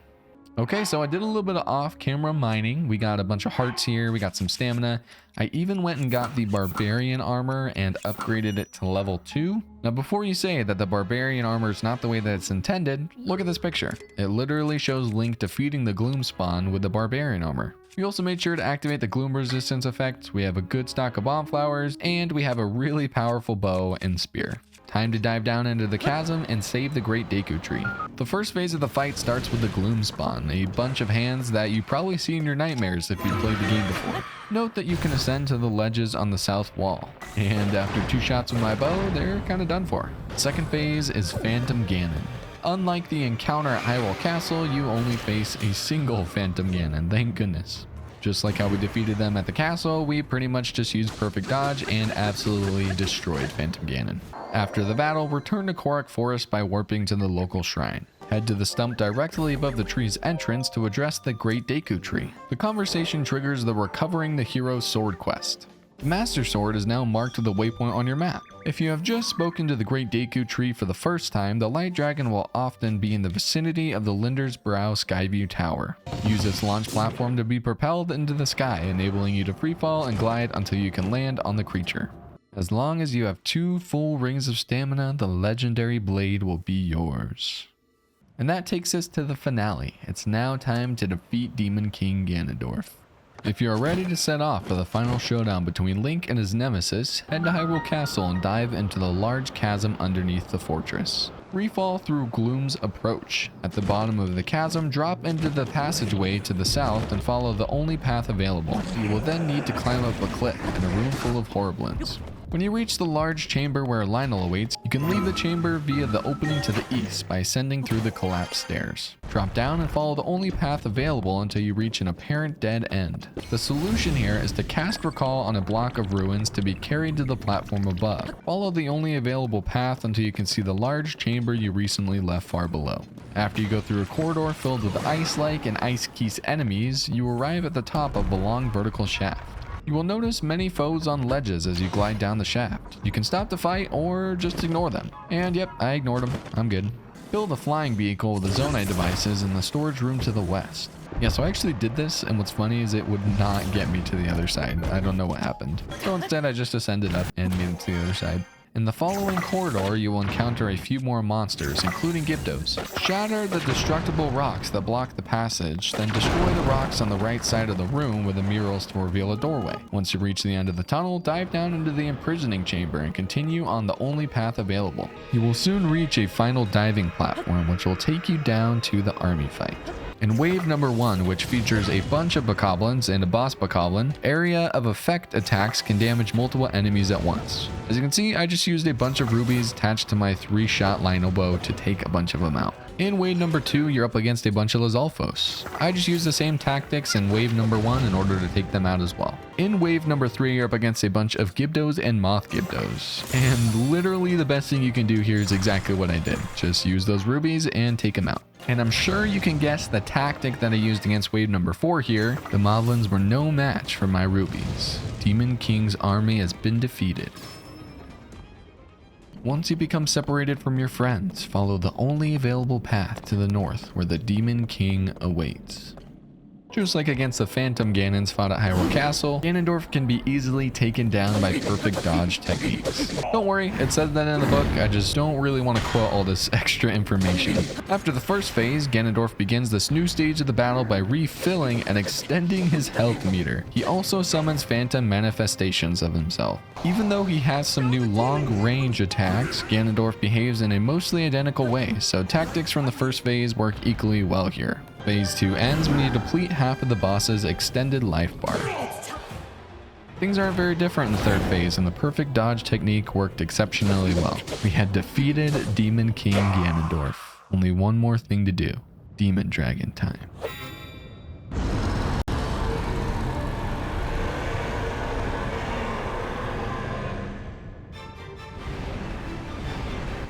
Okay, so I did a little bit of off-camera mining. We got a bunch of hearts here, we got some stamina. I even went and got the Barbarian armor and upgraded it to level 2. Now before you say that the Barbarian armor is not the way that it's intended, look at this picture. It literally shows Link defeating the Gloom Spawn with the Barbarian armor. We also made sure to activate the Gloom Resistance effect, we have a good stock of bomb flowers, and we have a really powerful bow and spear. Time to dive down into the chasm and save the Great Deku Tree. The first phase of the fight starts with the Gloom Spawn, a bunch of hands that you probably see in your nightmares if you've played the game before. Note that you can ascend to the ledges on the south wall, and after 2 shots with my bow, they're kinda done for. Second phase is Phantom Ganon. Unlike the encounter at Hyrule Castle, you only face a single Phantom Ganon, thank goodness. Just like how we defeated them at the castle, we pretty much just used perfect dodge and absolutely destroyed Phantom Ganon. After the battle, return to Korok Forest by warping to the local shrine. Head to the stump directly above the tree's entrance to address the Great Deku Tree. The conversation triggers the Recovering the Hero Sword quest. The Master Sword is now marked with a waypoint on your map. If you have just spoken to the Great Deku Tree for the first time, the Light Dragon will often be in the vicinity of the Linder's Brow Skyview Tower. Use its launch platform to be propelled into the sky, enabling you to freefall and glide until you can land on the creature. As long as you have 2 full rings of stamina, the legendary blade will be yours. And that takes us to the finale. It's now time to defeat Demon King Ganondorf. If you are ready to set off for the final showdown between Link and his nemesis, head to Hyrule Castle and dive into the large chasm underneath the fortress. Freefall through Gloom's Approach. At the bottom of the chasm, drop into the passageway to the south and follow the only path available. You will then need to climb up a cliff in a room full of horriblins. When you reach the large chamber where Lionel awaits, you can leave the chamber via the opening to the east by ascending through the collapsed stairs. Drop down and follow the only path available until you reach an apparent dead end. The solution here is to cast Recall on a block of ruins to be carried to the platform above. Follow the only available path until you can see the large chamber you recently left far below. After you go through a corridor filled with ice-like and ice-keese enemies, you arrive at the top of a long vertical shaft. You will notice many foes on ledges as you glide down the shaft. You can stop the fight or just ignore them. And yep, I ignored them. I'm good. Fill the flying vehicle with the Zonai devices in the storage room to the west. Yeah, so I actually did this, and what's funny is it would not get me to the other side. I don't know what happened. So instead I just ascended up and made it to the other side. In the following corridor, you will encounter a few more monsters, including Gyptos. Shatter the destructible rocks that block the passage, then destroy the rocks on the right side of the room with the murals to reveal a doorway. Once you reach the end of the tunnel, dive down into the imprisoning chamber and continue on the only path available. You will soon reach a final diving platform, which will take you down to the army fight. In wave number 1, which features a bunch of bokoblins and a boss bokoblin, area of effect attacks can damage multiple enemies at once. As you can see, I just used a bunch of rubies attached to my 3-shot Lionel bow to take a bunch of them out. In wave number 2, you're up against a bunch of Lizalfos. I just used the same tactics in wave number 1 in order to take them out as well. In wave number 3, you're up against a bunch of Gyptos and Moth Gyptos. And literally the best thing you can do here is exactly what I did. Just use those rubies and take them out. And I'm sure you can guess the tactic that I used against wave number 4 here. The Moblins were no match for my rubies. Demon King's army has been defeated. Once you become separated from your friends, follow the only available path to the north where the Demon King awaits. Just like against the Phantom Ganons fought at Hyrule Castle, Ganondorf can be easily taken down by perfect dodge techniques. Don't worry, it says that in the book, I just don't really want to quote all this extra information. After the first phase, Ganondorf begins this new stage of the battle by refilling and extending his health meter. He also summons phantom manifestations of himself. Even though he has some new long-range attacks, Ganondorf behaves in a mostly identical way, so tactics from the first phase work equally well here. Phase 2 ends when you deplete half of the boss's extended life bar. Things aren't very different in the third phase, and the perfect dodge technique worked exceptionally well. We had defeated Demon King Ganondorf. Only one more thing to do. Demon Dragon time.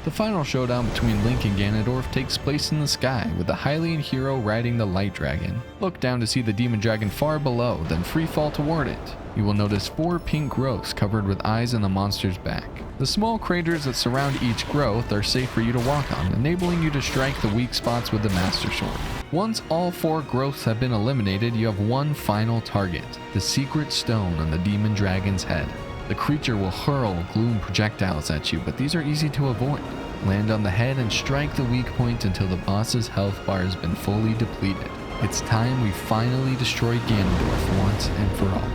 The final showdown between Link and Ganondorf takes place in the sky, with the Hylian hero riding the Light Dragon. Look down to see the Demon Dragon far below, then free fall toward it. You will notice 4 pink growths covered with eyes on the monster's back. The small craters that surround each growth are safe for you to walk on, enabling you to strike the weak spots with the Master Sword. Once all 4 growths have been eliminated, you have one final target, the secret stone on the Demon Dragon's head. The creature will hurl gloom projectiles at you, but these are easy to avoid. Land on the head and strike the weak point until the boss's health bar has been fully depleted. It's time we finally destroy Ganondorf once and for all.